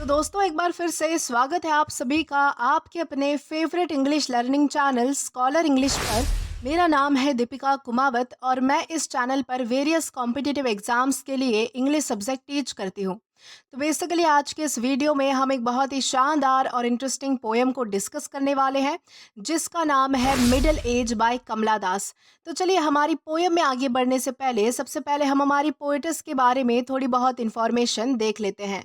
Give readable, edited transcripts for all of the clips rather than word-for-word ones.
तो दोस्तों एक बार फिर से स्वागत है आप सभी का आपके अपने favourite English learning channel scholar English पर। मेरा नाम है दीपिका कुमावत और मैं इस चैनल पर वेरियस कॉम्पिटिटिव एग्जाम्स के लिए इंग्लिश सब्जेक्ट टीच करती हूँ। तो बेसिकली आज के इस वीडियो में हम एक बहुत ही शानदार और इंटरेस्टिंग पोएम को डिस्कस करने वाले हैं जिसका नाम है मिडिल एज बाय कमला दास। तो चलिए हमारी पोएम में आगे बढ़ने से पहले सबसे पहले हम हमारी पोएटिस के बारे में थोड़ी बहुत इन्फॉर्मेशन देख लेते हैं।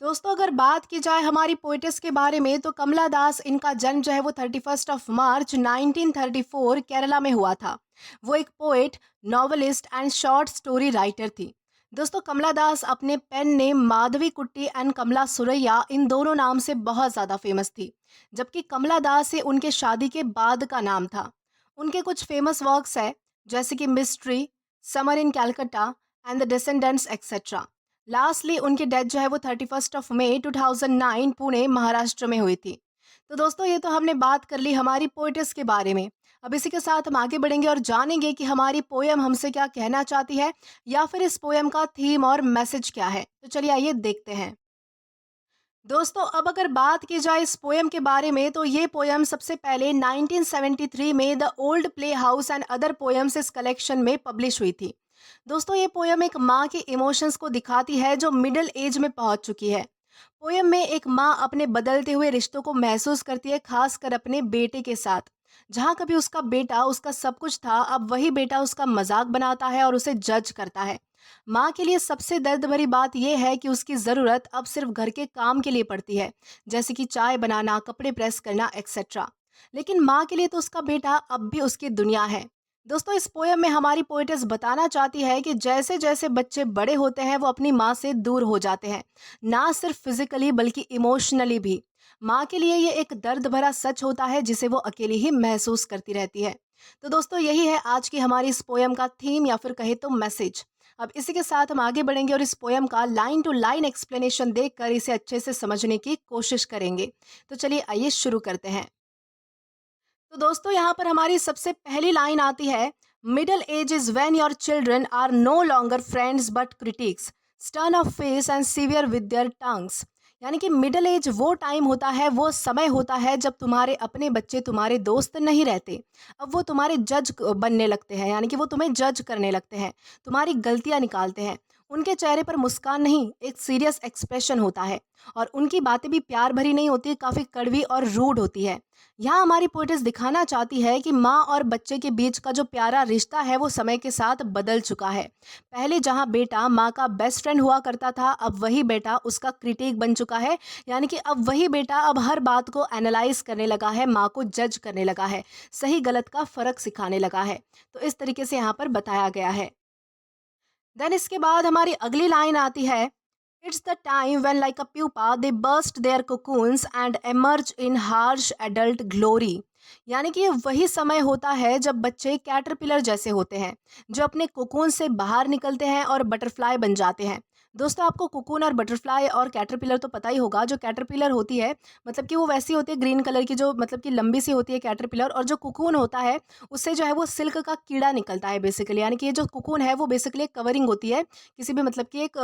दोस्तों अगर बात की जाए हमारी पोइटिस के बारे में तो कमला दास इनका जन्म जो है वो 31 मार्च 1934 केरला में हुआ था। वो एक poet, novelist and short story writer थी। दोस्तों कमला दास अपने पेन नेम माधवी कुट्टी एंड कमला सुरैया इन दोनों नाम से बहुत ज़्यादा फेमस थी, जबकि कमला दास ये उनके शादी के बाद का नाम था। उनके कुछ फेमस वर्क्स है जैसे कि mystery, summer in Calcutta and the descendants etcetera. Lastly उनकी डेथ जो है वो 31 मई 2009 पुणे महाराष्ट्र में हुई थी। तो दोस्तों ये तो हमने बात कर ली हमारी पोइटिस के बारे में। अब इसी के साथ हम आगे बढ़ेंगे और जानेंगे कि हमारी पोयम हमसे क्या कहना चाहती है या फिर इस पोयम का थीम और मैसेज क्या है। तो चलिए आइए देखते हैं। दोस्तों अब अगर बात की जाए इस पोयम के बारे में तो ये पोयम सबसे पहले 1973 में the old play house and other poems इस कलेक्शन में पब्लिश हुई थी। दोस्तों ये पोयम एक माँ के इमोशंस को दिखाती है जो मिडिल एज में पहुंच चुकी है। पोयम में एक माँ अपने बदलते हुए रिश्तों को महसूस करती है, खासकर अपने बेटे के साथ। जहाँ कभी उसका बेटा उसका सब कुछ था, अब वही बेटा उसका मजाक बनाता है और उसे जज करता है। माँ के लिए सबसे दर्द भरी बात यह है कि उसकी ज़रूरत अब सिर्फ घर के काम के लिए पड़ती है, जैसे कि चाय बनाना, कपड़े प्रेस करना एक्सेट्रा। लेकिन माँ के लिए तो उसका बेटा अब भी उसकी दुनिया है। दोस्तों इस पोयम में हमारी पोएटिस बताना चाहती है कि जैसे जैसे बच्चे बड़े होते हैं वो अपनी माँ से दूर हो जाते हैं, ना सिर्फ फिजिकली बल्कि इमोशनली भी। माँ के लिए ये एक दर्द भरा सच होता है जिसे वो अकेली ही महसूस करती रहती है। तो दोस्तों यही है आज की हमारी इस पोयम का थीम या फिर कहे तो मैसेज। अब इसी के साथ हम आगे बढ़ेंगे और इस पोयम का लाइन टू लाइन एक्सप्लेनेशन देखकर इसे अच्छे से समझने की कोशिश करेंगे। तो चलिए आइए शुरू करते हैं। तो दोस्तों यहाँ पर हमारी सबसे पहली लाइन आती है, middle age is when your children are no longer friends but critics, stern of face and severe with their tongues. यानी कि मिडल एज वो टाइम होता है, वो समय होता है जब तुम्हारे अपने बच्चे तुम्हारे दोस्त नहीं रहते। अब वो तुम्हारे जज बनने लगते हैं, यानी कि वो तुम्हें जज करने लगते हैं, तुम्हारी गलतियां निकालते हैं। उनके चेहरे पर मुस्कान नहीं, एक सीरियस एक्सप्रेशन होता है और उनकी बातें भी प्यार भरी नहीं होती, काफ़ी कड़वी और रूड होती है। यहाँ हमारी पोएटिस दिखाना चाहती है कि माँ और बच्चे के बीच का जो प्यारा रिश्ता है वो समय के साथ बदल चुका है। पहले जहाँ बेटा माँ का बेस्ट फ्रेंड हुआ करता था, अब वही बेटा उसका क्रिटिक बन चुका है। यानी कि अब वही बेटा अब हर बात को एनालाइज करने लगा है, माँ को जज करने लगा है, सही गलत का फ़र्क सिखाने लगा है। तो इस तरीके से यहाँ पर बताया गया है। देन इसके बाद हमारी अगली लाइन आती है, it's the time when like a pupa they burst their cocoons and emerge in harsh adult glory. यानी कि ये वही समय होता है जब बच्चे कैटरपिलर जैसे होते हैं, जो अपने कोकून से बाहर निकलते हैं और बटरफ्लाई बन जाते हैं। दोस्तों आपको कोकून और बटरफ्लाई और कैटरपिलर तो पता ही होगा। जो कैटरपिलर होती है मतलब कि वो वैसी होती है ग्रीन कलर की, जो मतलब कि लंबी सी होती है कैटरपिलर, और जो कोकून होता है उससे जो है वो सिल्क का कीड़ा निकलता है बेसिकली। यानी कि ये जो कोकून है वो बेसिकली एक कवरिंग होती है किसी भी मतलब कि एक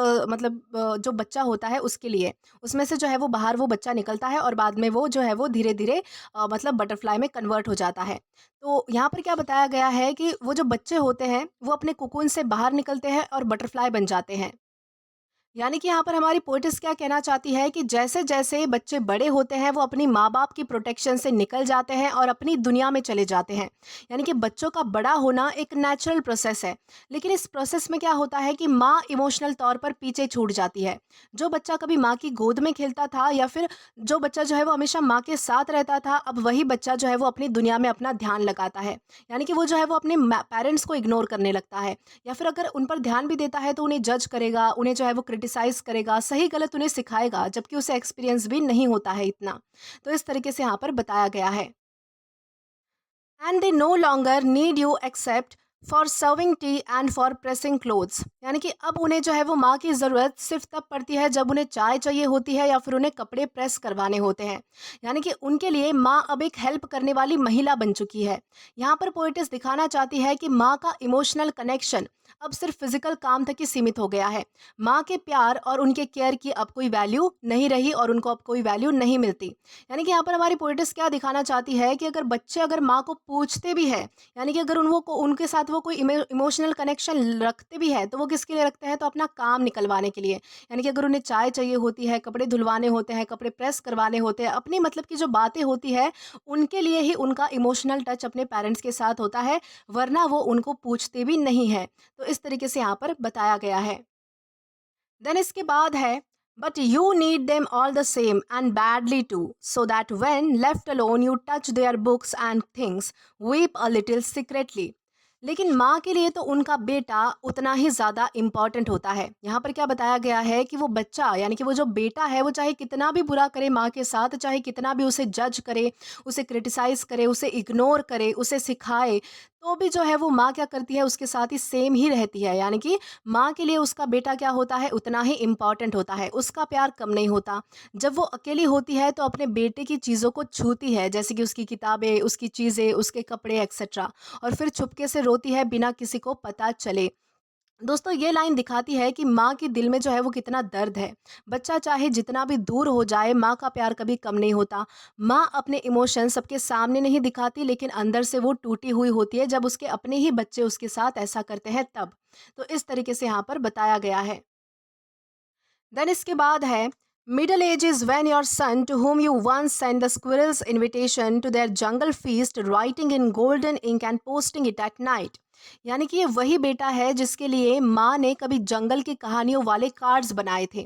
जो बच्चा होता है उसके लिए। उसमें से जो है वो बाहर वो बच्चा निकलता है और बाद में वो जो है वो धीरे धीरे मतलब बटरफ्लाई में कन्वर्ट हो जाता है। तो यहाँ पर क्या बताया गया है कि वो जो बच्चे होते हैं वो अपने कोकून से बाहर निकलते हैं और बटरफ्लाई बन जाते हैं। यानी कि यहाँ पर हमारी पोएटिस क्या कहना चाहती है कि जैसे जैसे बच्चे बड़े होते हैं वो अपनी माँ बाप की प्रोटेक्शन से निकल जाते हैं और अपनी दुनिया में चले जाते हैं। यानी कि बच्चों का बड़ा होना एक नेचुरल प्रोसेस है, लेकिन इस प्रोसेस में क्या होता है कि माँ इमोशनल तौर पर पीछे छूट जाती है। जो बच्चा कभी माँ की गोद में खेलता था या फिर जो बच्चा जो है वो हमेशा माँ के साथ रहता था, अब वही बच्चा जो है वो अपनी दुनिया में अपना ध्यान लगाता है। यानी कि वो जो है वो अपने पेरेंट्स को इग्नोर करने लगता है, या फिर अगर उन पर ध्यान भी देता है तो उन्हें जज करेगा, उन्हें जो है वो क्रिटिसाइज़ करेगा, सही गलत उन्हें सिखाएगा, जबकि उसे एक्सपीरियंस भी नहीं होता है इतना। तो इस तरीके से यहाँ पर बताया गया है। And they know longer need you except for serving T and for pressing clothes. यानी कि अब उन्हें जो है वो माँ की ज़रूरत सिर्फ तब पड़ती है जब उन्हें चाय चाहिए होती है या फिर उन्हें कपड़े प्रेस करवाने होते हैं। यानी कि उनके लिए माँ अब एक हेल्प करने वाली महिला बन चुकी है। यहाँ पर पोइटिस दिखाना चाहती है कि माँ का इमोशनल कनेक्शन अब सिर्फ फिजिकल काम तक ही सीमित हो गया है। माँ के प्यार और उनके केयर की अब कोई वैल्यू नहीं रही और उनको अब कोई वैल्यू नहीं मिलती। यानी कि यहाँ पर हमारी पोएटिस क्या दिखाना चाहती है कि अगर बच्चे अगर माँ को पूछते भी हैं, यानी कि अगर उनको उनके साथ वो कोई इमोशनल कनेक्शन रखते भी हैं, तो वो किसके लिए रखते हैं? तो अपना काम निकलवाने के लिए। यानी कि अगर उन्हें चाय चाहिए होती है, कपड़े धुलवाने होते हैं, कपड़े प्रेस करवाने होते हैं, अपनी मतलब की जो बातें होती है, उनके लिए ही उनका इमोशनल टच अपने पेरेंट्स के साथ होता है, वरना वो उनको पूछते भी नहीं हैं। तो इस तरीके से यहाँ पर बताया गया है। देन इसके बाद है, but you need them all the same and badly too, so that when left alone you touch their books and things, weep a little secretly. लेकिन माँ के लिए तो उनका बेटा उतना ही ज़्यादा इम्पॉर्टेंट होता है। यहाँ पर क्या बताया गया है कि वो बच्चा, यानी कि वो जो बेटा है, वो चाहे कितना भी बुरा करे माँ के साथ, चाहे कितना भी उसे जज करे, उसे क्रिटिसाइज़ करे, उसे इग्नोर करे, उसे सिखाए, तो भी जो है वो माँ क्या करती है, उसके साथ ही सेम ही रहती है। यानी कि माँ के लिए उसका बेटा क्या होता है, उतना ही इम्पॉर्टेंट होता है, उसका प्यार कम नहीं होता। जब वो अकेली होती है तो अपने बेटे की चीज़ों को छूती है, जैसे कि उसकी किताबें, उसकी चीज़ें, उसके कपड़े एक्सेट्रा, और फिर चुपके से रोती है बिना किसी को पता चले। दोस्तों ये लाइन दिखाती है कि माँ के दिल में जो है वो कितना दर्द है। बच्चा चाहे जितना भी दूर हो जाए, माँ का प्यार कभी कम नहीं होता। माँ अपने इमोशन सबके सामने नहीं दिखाती, लेकिन अंदर से वो टूटी हुई होती है जब उसके अपने ही बच्चे उसके साथ ऐसा करते हैं तब। तो इस तरीके से यहाँ पर बताया गया है। देन इसके बाद है, middle age is when your son to whom you once sent the squirrels invitation to their jungle feast writing in golden ink and posting it at night। यानी कि ये वही बेटा है जिसके लिए माँ ने कभी जंगल की कहानियों वाले कार्ड्स बनाए थे।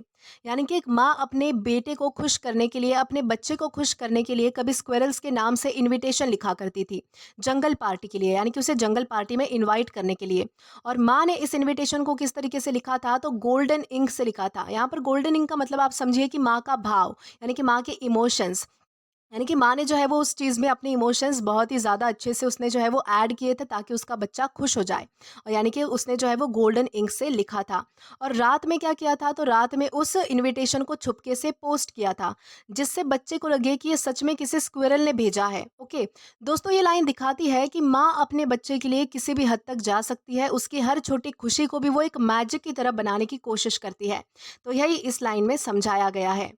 यानी कि एक माँ अपने बेटे को खुश करने के लिए, अपने बच्चे को खुश करने के लिए कभी स्क्विरल्स के नाम से इनविटेशन लिखा करती थी जंगल पार्टी के लिए, यानी कि उसे जंगल पार्टी में इनवाइट करने के लिए। और माँ ने इस इनविटेशन को किस तरीके से लिखा था, तो गोल्डन इंक से लिखा था। यहाँ पर गोल्डन इंक का मतलब आप समझिए कि माँ का भाव, यानी कि माँ के इमोशंस, यानी कि माँ ने जो है वो उस चीज़ में अपने इमोशंस बहुत ही ज़्यादा अच्छे से उसने जो है वो ऐड किए थे ताकि उसका बच्चा खुश हो जाए। और यानी कि उसने जो है वो गोल्डन इंक से लिखा था। और रात में क्या किया था, तो रात में उस इनविटेशन को छुपके से पोस्ट किया था, जिससे बच्चे को लगे कि ये सच में किसी स्क्विरल ने भेजा है। ओके दोस्तों, ये लाइन दिखाती है कि माँ अपने बच्चे के लिए किसी भी हद तक जा सकती है, उसकी हर छोटी खुशी को भी वो एक मैजिक की तरह बनाने की कोशिश करती है। तो यही इस लाइन में समझाया गया है।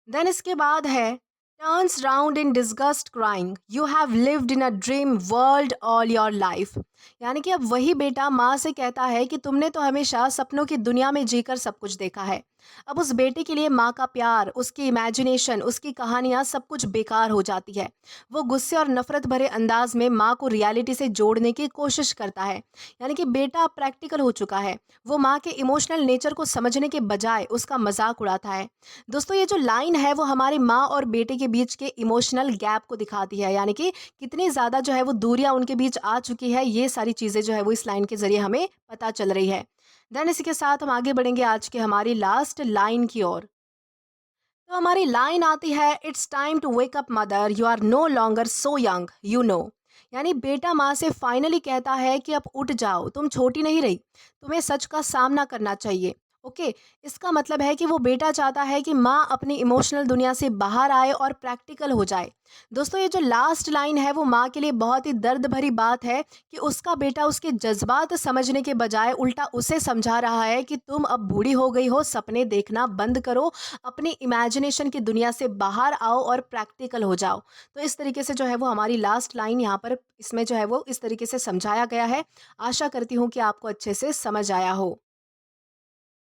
देन इसके बाद है, turns round in disgust crying, you have lived in a dream world all your life. यानी कि अब वही बेटा माँ से कहता है कि तुमने तो हमेशा सपनों की दुनिया में जीकर सब कुछ देखा है। अब उस बेटे के लिए माँ का प्यार, उसकी इमेजिनेशन, उसकी कहानियाँ सब कुछ बेकार हो जाती है। वो गुस्से और नफरत भरे अंदाज में माँ को रियलिटी से जोड़ने की कोशिश करता है। यानी कि बेटा प्रैक्टिकल हो चुका है, वो माँ के इमोशनल नेचर को समझने के बजाय उसका मजाक उड़ाता है। दोस्तों ये जो लाइन है वो हमारी माँ और बेटे के बीच के इमोशनल गैप को दिखाती है, यानी कि कितनी ज़्यादा जो है वो दूरियां उनके बीच आ चुकी है, ये सारी चीज़ें जो है वो इस लाइन के ज़रिए हमें पता चल रही है। देन इसी के साथ हम आगे बढ़ेंगे आज के हमारी लास्ट लाइन की ओर। तो हमारी लाइन आती है, it's time to wake up mother, you are no longer so young you know. यानी बेटा माँ से फाइनली कहता है कि अब उठ जाओ, तुम छोटी नहीं रही, तुम्हें सच का सामना करना चाहिए। ओके इसका मतलब है कि वो बेटा चाहता है कि माँ अपनी इमोशनल दुनिया से बाहर आए और प्रैक्टिकल हो जाए। दोस्तों ये जो लास्ट लाइन है वो माँ के लिए बहुत ही दर्द भरी बात है कि उसका बेटा उसके जज्बात समझने के बजाय उल्टा उसे समझा रहा है कि तुम अब बूढ़ी हो गई हो, सपने देखना बंद करो, अपनी इमेजिनेशन की दुनिया से बाहर आओ और प्रैक्टिकल हो जाओ। तो इस तरीके से जो है वो हमारी लास्ट लाइन यहाँ पर इसमें जो है वो इस तरीके से समझाया गया है। आशा करती हूँ कि आपको अच्छे से समझ आया हो।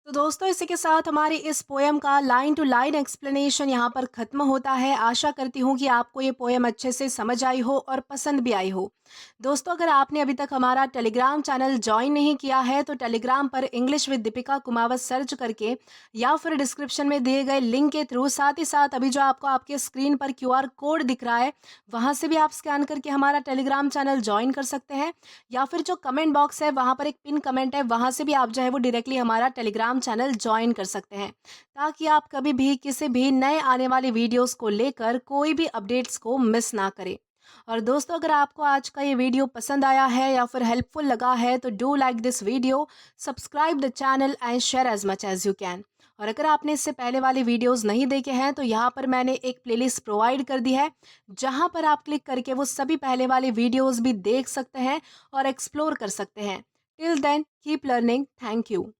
तो दोस्तों इसी के साथ हमारी इस पोएम का लाइन टू लाइन एक्सप्लेनेशन यहाँ पर ख़त्म होता है। आशा करती हूँ कि आपको ये पोएम अच्छे से समझ आई हो और पसंद भी आई हो। दोस्तों अगर आपने अभी तक हमारा टेलीग्राम चैनल ज्वाइन नहीं किया है तो टेलीग्राम पर English with Deepika Kumawat search करके या फिर डिस्क्रिप्शन में दिए गए लिंक के थ्रू, साथ ही साथ अभी जो आपको आपके स्क्रीन पर QR कोड दिख रहा है वहाँ से भी आप स्कैन करके हमारा टेलीग्राम चैनल ज्वाइन कर सकते हैं। या फिर जो कमेंट बॉक्स है वहाँ पर एक पिन कमेंट है, वहाँ से भी आप जो है वो डायरेक्टली हमारा टेलीग्राम चैनल ज्वाइन कर सकते हैं, ताकि आप कभी भी किसी भी नए आने वाले वीडियोस को लेकर कोई भी अपडेट्स को मिस ना करें। और दोस्तों अगर आपको आज का ये वीडियो पसंद आया है या फिर हेल्पफुल लगा है तो do like this video, subscribe the channel and share as much as you can. और अगर आपने इससे पहले वाले वीडियोस नहीं देखे हैं तो यहाँ पर मैंने एक प्लेलिस्ट प्रोवाइड कर दी है, जहाँ पर आप क्लिक करके वो सभी पहले वाले वीडियोस भी देख सकते हैं और एक्सप्लोर कर सकते हैं। Till then, keep learning. Thank you.